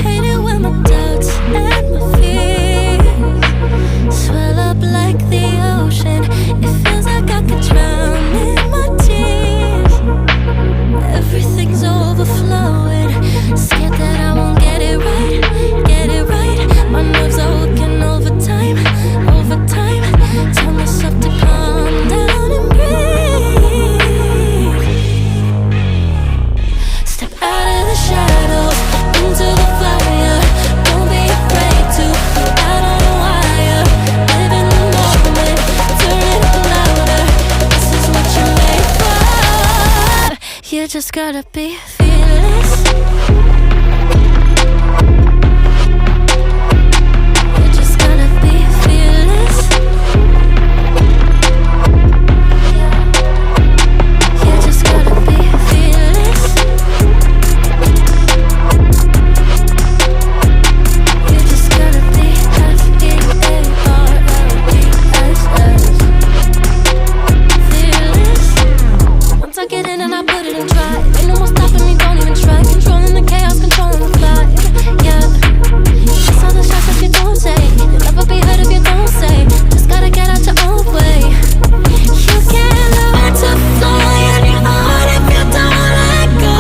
Hate it when my doubts and my fears swell up like the ocean. It feels like I could drown in my tears. Everything's overflowing. Scared that I won't get it right, get it right. My nerves are working overtime, overtime. Tell myself to calm down and breathe. Step out of the shadows into the fire. Don't be afraid to go out on a wire. Live in the moment, turn it up louder. This is what you're made for. You just gotta be fearless. You just gotta be fearless. You just gotta be fearless. You just gotta be fearless. Once I get in and I put it in drive, ain't no more stopping me, don't even try. Controlling the chaos, controlling the vibe. Yeah, that's all the shots that you don't take. You'll never be heard if you don't say. Just gotta get out your own way. You can't learn to fly on your own if you don't let go.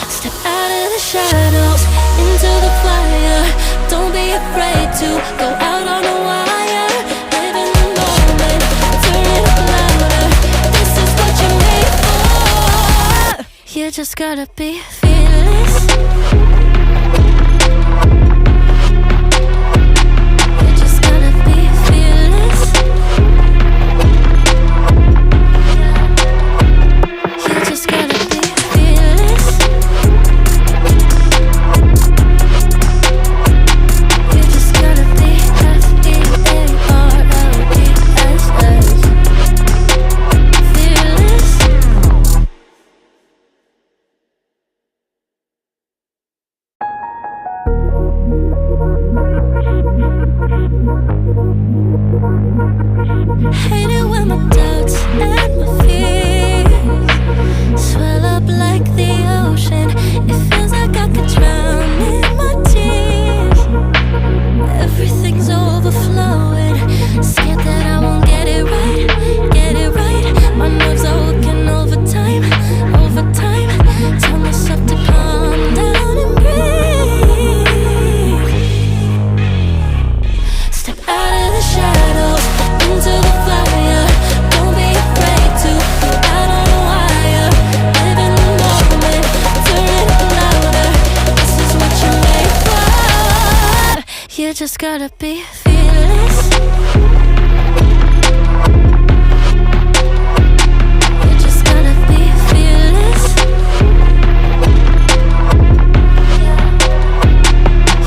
Step out of the shadows into the fire. Don't be afraid to go out on a wire. Live in the moment, turn it up louder. This is what you're made for. You just gotta be fearless. You just gotta be fearless. You just gotta be fearless. You just gotta be fearless. Hate it when my doubts and my fears swell up like the ocean. It feels like I could drown in my tears. Everything's overflowing. Scared that I won't get it right, get it right. My nerves are working overtime, overtime. Tell myself to calm down and breathe. Step out of the shadows into the fire. Don't be afraid to go out on a wire. Live in the moment, turn it up louder. This is what you're made for. You just gotta be fearless. You just gotta be fearless.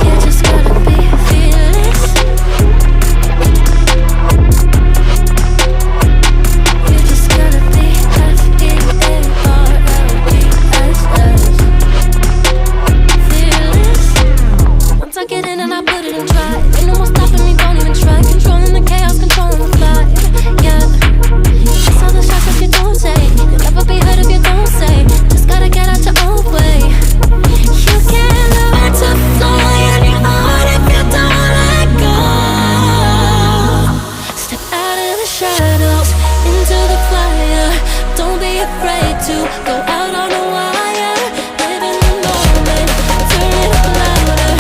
You just gotta be fearless. You just gotta be fearless. Once I get in and I put it in drive, ain't no more stopping me, don't even try. Controlling the chaos, controlling the vibe. Yeah, that's all the shots that you don't take. You'll never be heard if you don't say. Just gotta get out your own way. You can't learn to fly on your own if you don't let go. Step out of the shadows into the fire. Don't be afraid to go out on a wire. Live in the moment, turn it up louder.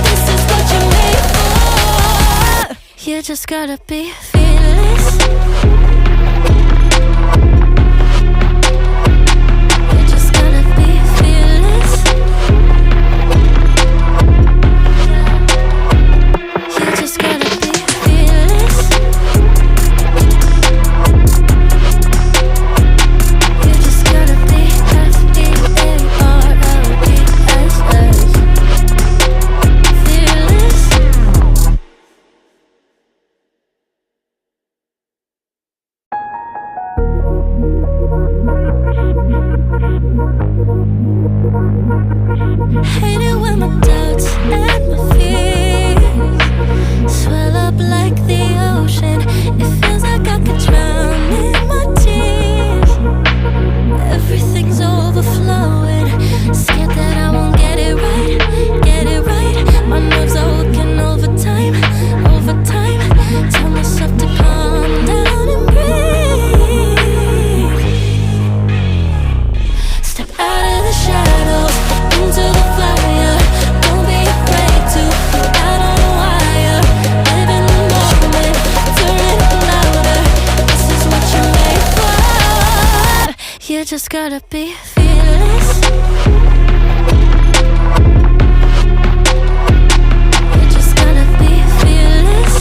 This is what you're made for. You just gotta be fearless. You just gotta be fearless. You just gotta be fearless. You just gotta be fearless. Hate it when my doubts and my fears swell up like the ocean. It feels like I could drown in my tears. Everything's overflowing. You just gotta be fearless. You just gotta be fearless.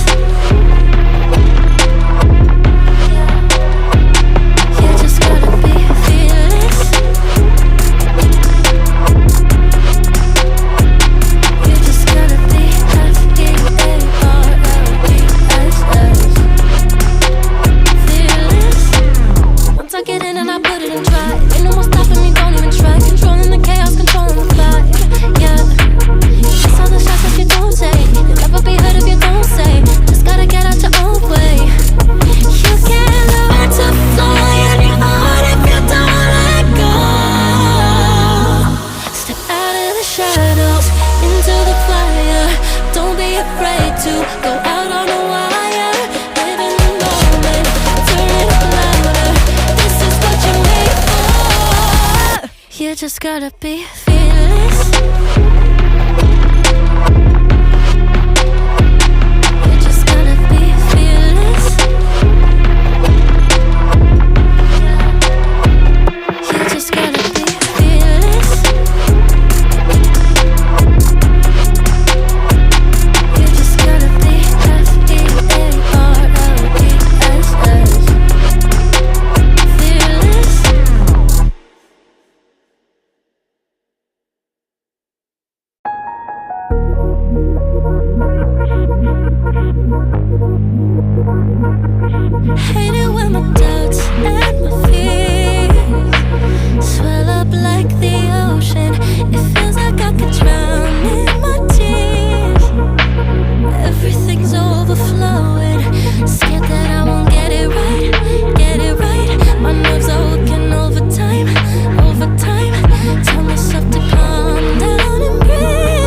You just gotta be fearless. You just gotta be fearless. Once I get in and I put it in drive, ain't no more stopping me, don't even try. Controlling the chaos, controlling the vibe, yeah. That's all the shots that you don't take. You'll never be heard if you don't say. Just gotta get out your own way. You can't learn to fly on your own if you don't let go. Step out of the shadows, into the fire. Don't be afraid to go out on a wire. Live in the moment, turn it up louder. This is what you're made for. You just gotta be fearless. You just gotta be fearless. You just gotta be fearless. You just gotta be fearless. Hate it when my doubts and my fears swell up like the ocean. It feels like I could drown in my tears. Everything's overflowing. Scared that I won't get it right, get it right. My nerves are working overtime, overtime. Tell myself to calm down and breathe.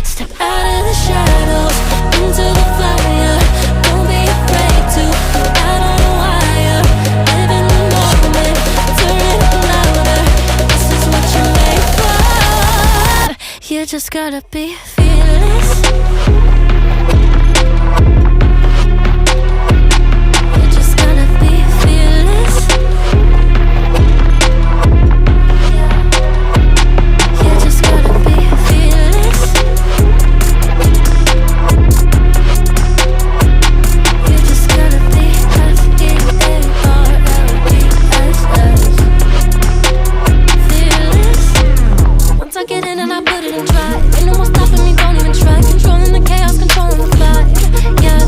Step out of the shadows, into the fire. Don't be afraid to go out on a wire. Live in the moment, turn it up louder. This is what you're made for. You just gotta be fearless. You just gotta be fearless. You just gotta be fearless. You just gotta be fearless. Once I get in and I put it in drive, ain't no more stopping me, don't even try. Controlling the chaos, controlling the vibe, yeah.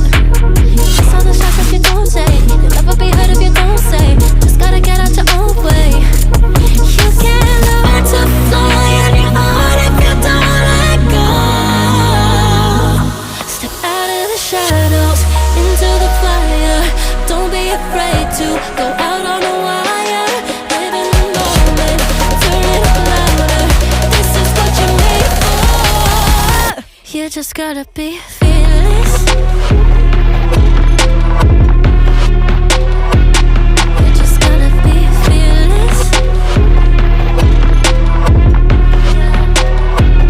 That's all the shots that you don't take. You'll never be heard if you don't say. Just gotta get out your own way. You can't learn to fly on your own if you don't let go. Step out of the shadows, into the fire. Don't be afraid to go out on a wire. Live in the moment, turn it up louder. This is what you're made for. You just gotta be